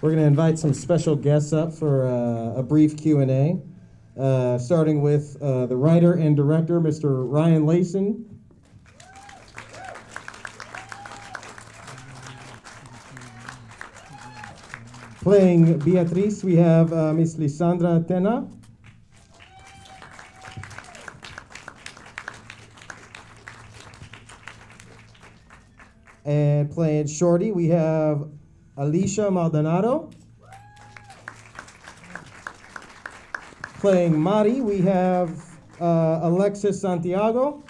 We're going to invite some special guests up for a brief Q&A, starting with the writer and director, Mr. Ryan Layson. Playing Beatriz, we have Miss Lisandra Tena. And playing Shorty, we have Alicia Maldonado. Playing Mari, we have Alexis Santiago.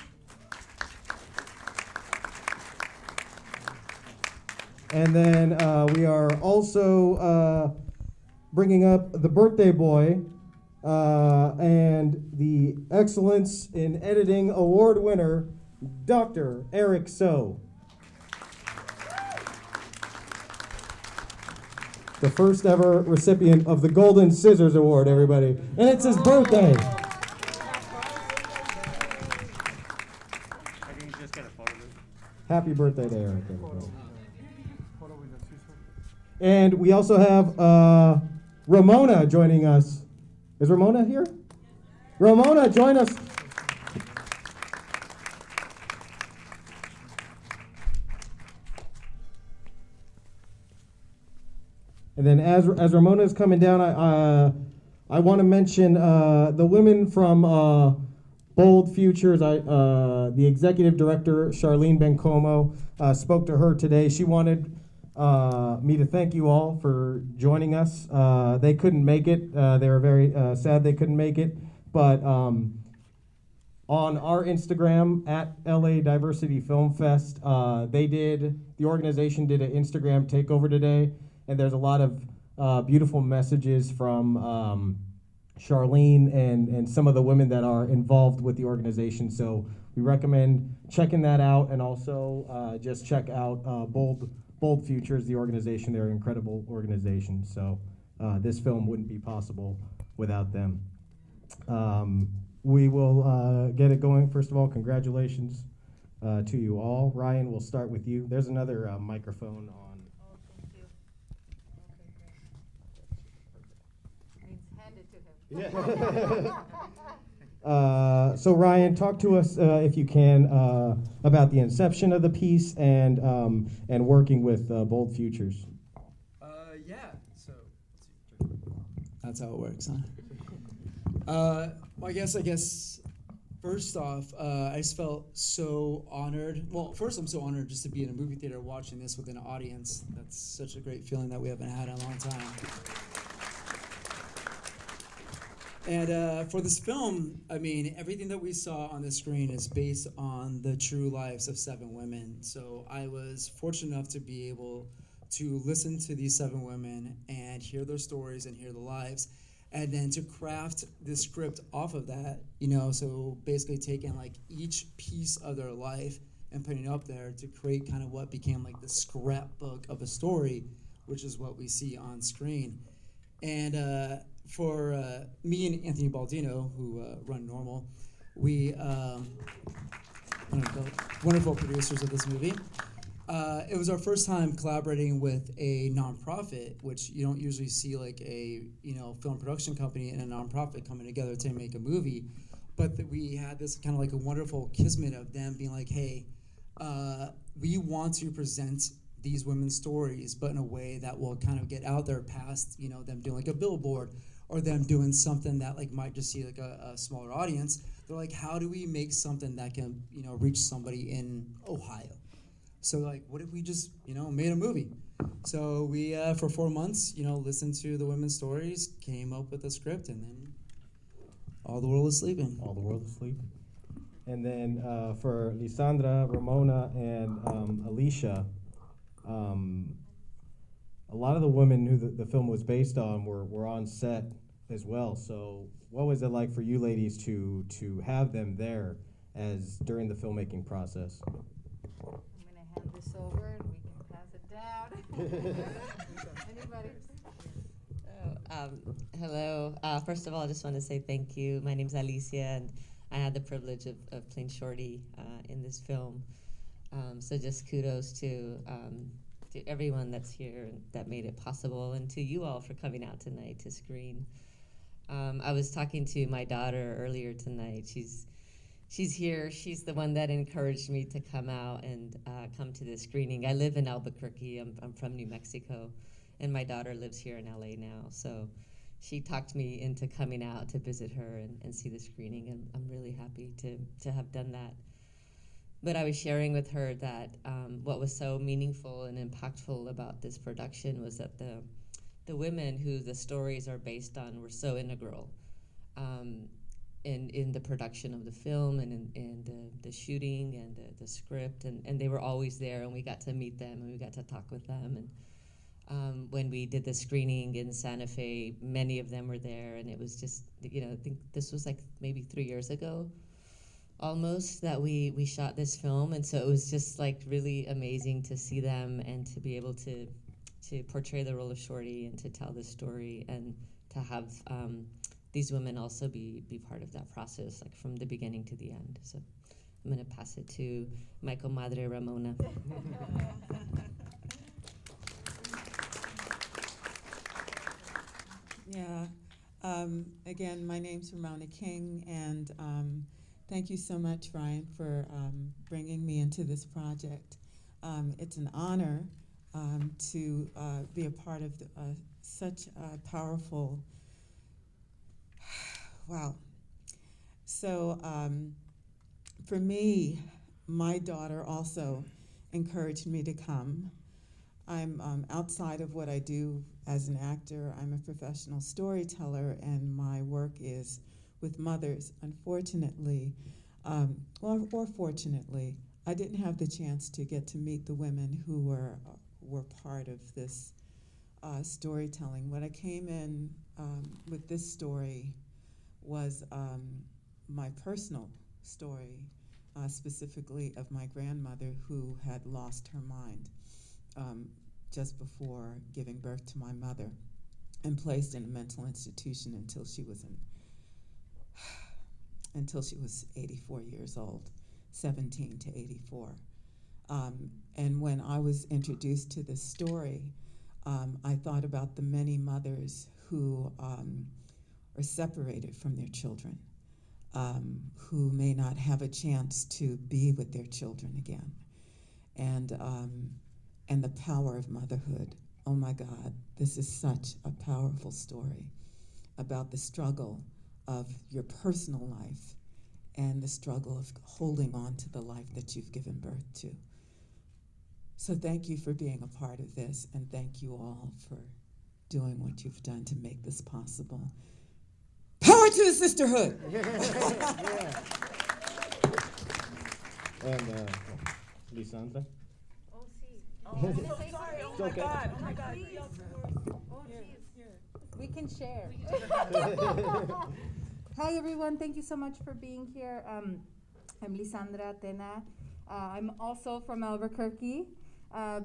And then we are also bringing up the birthday boy and the Excellence in Editing Award winner, Dr. Eric So. The first ever recipient of the Golden Scissors Award, everybody. And it's his birthday. Happy birthday to Eric, everybody. And we also have Ramona joining us. Is Ramona here? Ramona, join us. And then as Ramona is coming down, I want to mention the women from Bold Futures. The executive director, Charlene Bencomo, spoke to her today. She wanted me to thank you all for joining us. They couldn't make it. They were very sad they couldn't make it. But on our Instagram, at LA Diversity Film Fest, the organization did an Instagram takeover today. And there's a lot of beautiful messages from Charlene and some of the women that are involved with the organization. So we recommend checking that out, and also just check out Bold Futures, the organization. They're an incredible organization. So this film wouldn't be possible without them. We will get it going. First of all, congratulations to you all. Ryan, we'll start with you. There's another microphone on. So Ryan, talk to us if you can about the inception of the piece and working with Bold Futures. Yeah. So that's how it works, huh? Well, I guess. First off, I just felt so honored. Well, first, I'm so honored just to be in a movie theater watching this with an audience. That's such a great feeling that we haven't had in a long time. And for this film, I mean, everything that we saw on the screen is based on the true lives of 7 women. So I was fortunate enough to be able to listen to these 7 women and hear their stories and hear the lives, and then to craft the script off of that, so basically taking like each piece of their life and putting it up there to create kind of what became like the scrapbook of a story, which is what we see on screen. And for me and Anthony Baldino, who run Normal, we wonderful producers of this movie. It was our first time collaborating with a nonprofit, which you don't usually see, like a film production company and a nonprofit coming together to make a movie. But we had this kind of like a wonderful kismet of them being like, hey, we want to present these women's stories, but in a way that will kind of get out there past, them doing like a billboard or them doing something that like might just see like a smaller audience. They're like, how do we make something that can, reach somebody in Ohio? So like, what if we just, made a movie? So we, for 4 months, listened to the women's stories, came up with a script, and then all the world is sleeping. All the world is sleeping. And then for Lisandra, Ramona, and Alicia, a lot of the women who the film was based on were on set as well. So what was it like for you ladies to have them there as during the filmmaking process? I'm going to hand this over and we can pass it down. Anybody? Hello. First of all, I just want to say thank you. My name's Alicia, and I had the privilege of playing Shorty in this film. So just kudos to to everyone that's here and that made it possible, and to you all for coming out tonight to screen. I was talking to my daughter earlier tonight. She's here. She's the one that encouraged me to come out and come to this screening. I live in Albuquerque. I'm from New Mexico, and my daughter lives here in LA now. So she talked me into coming out to visit her and see the screening, and I'm really happy to have done that. But I was sharing with her that what was so meaningful and impactful about this production was that the women who the stories are based on were so integral in the production of the film and in the shooting and the script, and they were always there, and we got to meet them and we got to talk with them. And when we did the screening in Santa Fe, many of them were there, and it was just, I think this was like maybe 3 years ago almost that we shot this film, and so it was just like really amazing to see them and to be able to portray the role of Shorty and to tell the story and to have these women also be part of that process, like from the beginning to the end. So I'm going to pass it to my comadre Ramona. Yeah. Again, my name's Ramona King, and thank you so much, Ryan, for bringing me into this project. It's an honor to be a part of such a powerful, wow. So for me, my daughter also encouraged me to come. I'm outside of what I do as an actor. I'm a professional storyteller, and my work is with mothers. Unfortunately, or fortunately, I didn't have the chance to get to meet the women who were part of this storytelling. What I came in with this story was my personal story, specifically of my grandmother who had lost her mind just before giving birth to my mother, and placed in a mental institution until she was 84 years old, 17 to 84. And when I was introduced to this story, I thought about the many mothers who are separated from their children, who may not have a chance to be with their children again, and the power of motherhood. Oh my God, this is such a powerful story about the struggle of your personal life and the struggle of holding on to the life that you've given birth to. So thank you for being a part of this, and thank you all for doing what you've done to make this possible. Power to the sisterhood! Yeah. And Lisandra? Oh, see. Oh, so sorry. Oh my okay. God. Oh my God. Please. Oh, jeez. We can share. Yeah. Hi, everyone. Thank you so much for being here. I'm Lisandra Tena. I'm also from Albuquerque.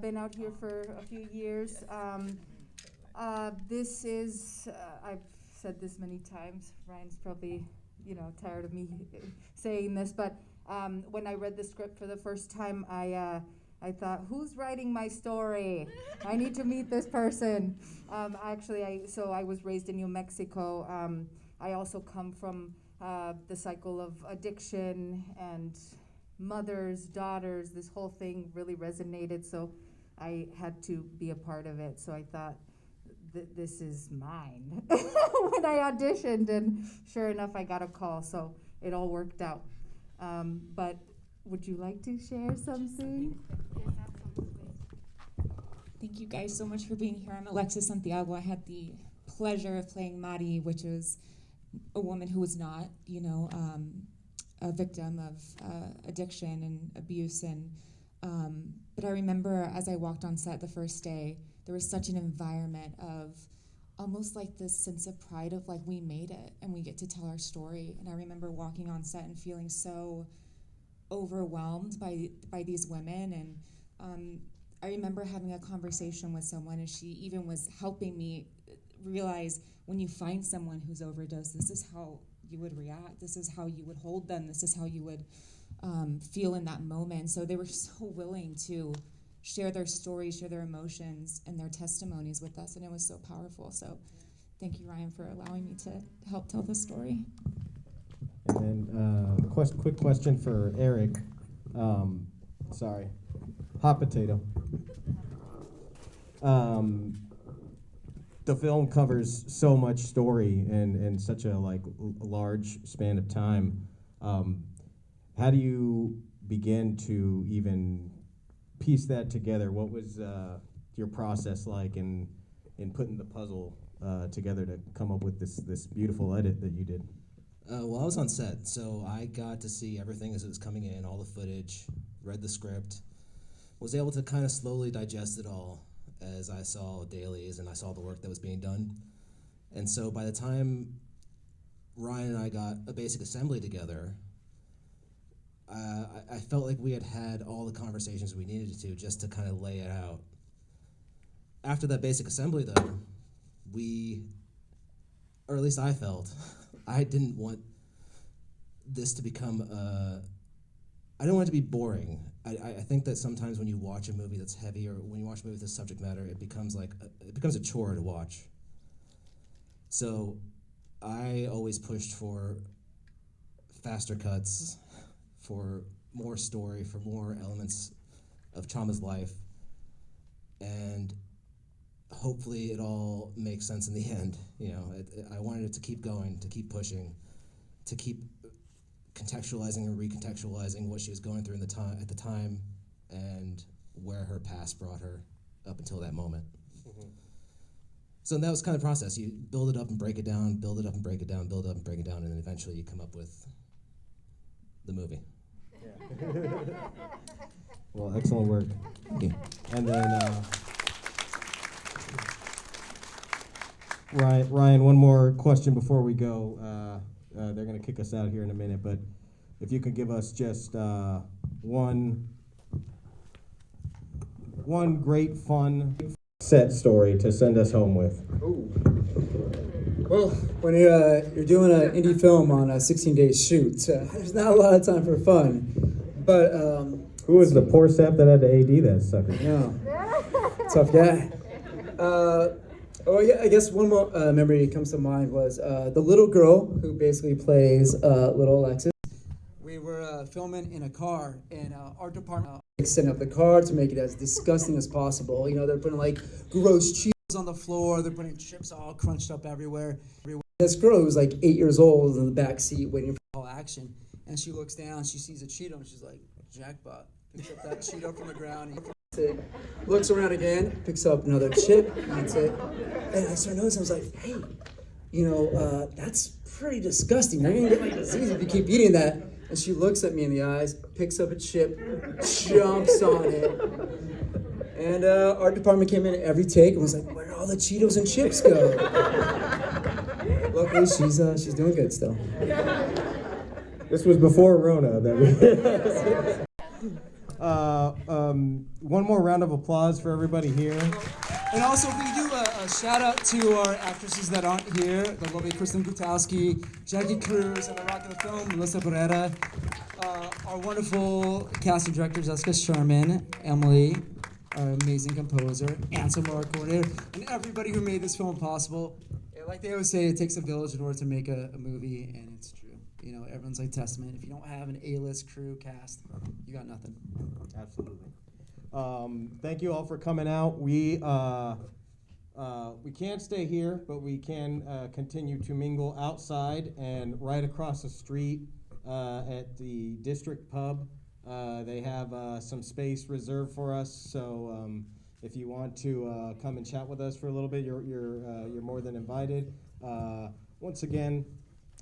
Been out here for a few years. This is, I've said this many times. Ryan's probably, tired of me saying this, but when I read the script for the first time, I thought, who's writing my story? I need to meet this person. I was raised in New Mexico. I also come from the cycle of addiction and mothers, daughters. This whole thing really resonated, so I had to be a part of it. So I thought, this is mine when I auditioned, and sure enough, I got a call, so it all worked out. But would you like to share something? Yes, absolutely. Thank you guys so much for being here. I'm Alexis Santiago. I had the pleasure of playing Mari, which is a woman who was not, a victim of addiction and abuse. But I remember as I walked on set the first day, there was such an environment of almost like this sense of pride of like, we made it and we get to tell our story. And I remember walking on set and feeling so overwhelmed by these women. And I remember having a conversation with someone, and she even was helping me realize, when you find someone who's overdosed, this is how you would react. This is how you would hold them. This is how you would feel in that moment. So they were so willing to share their stories, share their emotions, and their testimonies with us, and it was so powerful. So thank you, Ryan, for allowing me to help tell the story. And then, quick question for Eric. Sorry, hot potato. The film covers so much story in such a large span of time. How do you begin to even piece that together? What was your process like in putting the puzzle together to come up with this beautiful edit that you did? Well, I was on set, so I got to see everything as it was coming in, all the footage, read the script, was able to kind of slowly digest it all as I saw dailies and I saw the work that was being done. And so by the time Ryan and I got a basic assembly together, I felt like we had all the conversations we needed to just to kind of lay it out. After that basic assembly, though, or at least I felt, I didn't want this to become, I don't want it to be boring. I think that sometimes when you watch a movie that's heavy, or when you watch a movie with this subject matter, it becomes a chore to watch. So I always pushed for faster cuts, for more story, for more elements of Chama's life, and hopefully it all makes sense in the end. I wanted it to keep going, to keep pushing, to keep contextualizing and recontextualizing what she was going through at the time, and where her past brought her up until that moment. Mm-hmm. So that was kind of the process. You build it up and break it down, build it up and break it down, build it up and break it down, and then eventually you come up with the movie. Yeah. Well, excellent work. Thank you. And then Ryan, one more question before we go. They're going to kick us out here in a minute, but if you could give us just one great fun set story to send us home with. Ooh. Well, when you're doing an indie film on a 16-day shoot, there's not a lot of time for fun. But who was the poor sap that had to AD that sucker? Yeah, tough guy. I guess one more memory comes to mind was the little girl who basically plays little Alexis. We were filming in a car, and our department setting up the car to make it as disgusting as possible. They're putting gross cheese on the floor. They're putting chips all crunched up everywhere. This girl who was 8 years old in the back seat waiting for all action, and she looks down, she sees a Cheeto, and she's like, jackpot. Picks up that Cheeto from the ground, and it. Looks around again, picks up another chip, and eats it. And I started noticing, I was like, hey, that's pretty disgusting. You're gonna get disease if you keep eating that. And she looks at me in the eyes, picks up a chip, jumps on it. And our department came in every take and was like, where did all the Cheetos and chips go? Luckily, she's doing good still. This was before Rona that we. One more round of applause for everybody here. And also, we do a shout out to our actresses that aren't here: the lovely Kristen Gutowski, Jackie Cruz, and the rock of the film, Melissa Barrera. Our wonderful casting directors, Jessica Sherman, Emily, our amazing composer, Ansel, our coordinator, and everybody who made this film possible. Like they always say, it takes a village in order to make a movie, and it's true. Everyone's testament. If you don't have an A-list crew cast, you got nothing. Absolutely. Thank you all for coming out. We can't stay here, but we can continue to mingle outside and right across the street at the District Pub. They have some space reserved for us, so if you want to come and chat with us for a little bit, you're more than invited. Once again,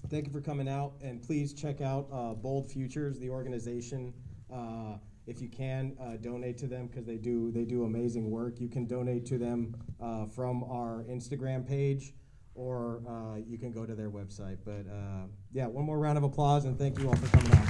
thank you for coming out, and please check out Bold Futures, the organization. If you can, donate to them because they do amazing work. You can donate to them from our Instagram page, or you can go to their website. But yeah, one more round of applause, and thank you all for coming out.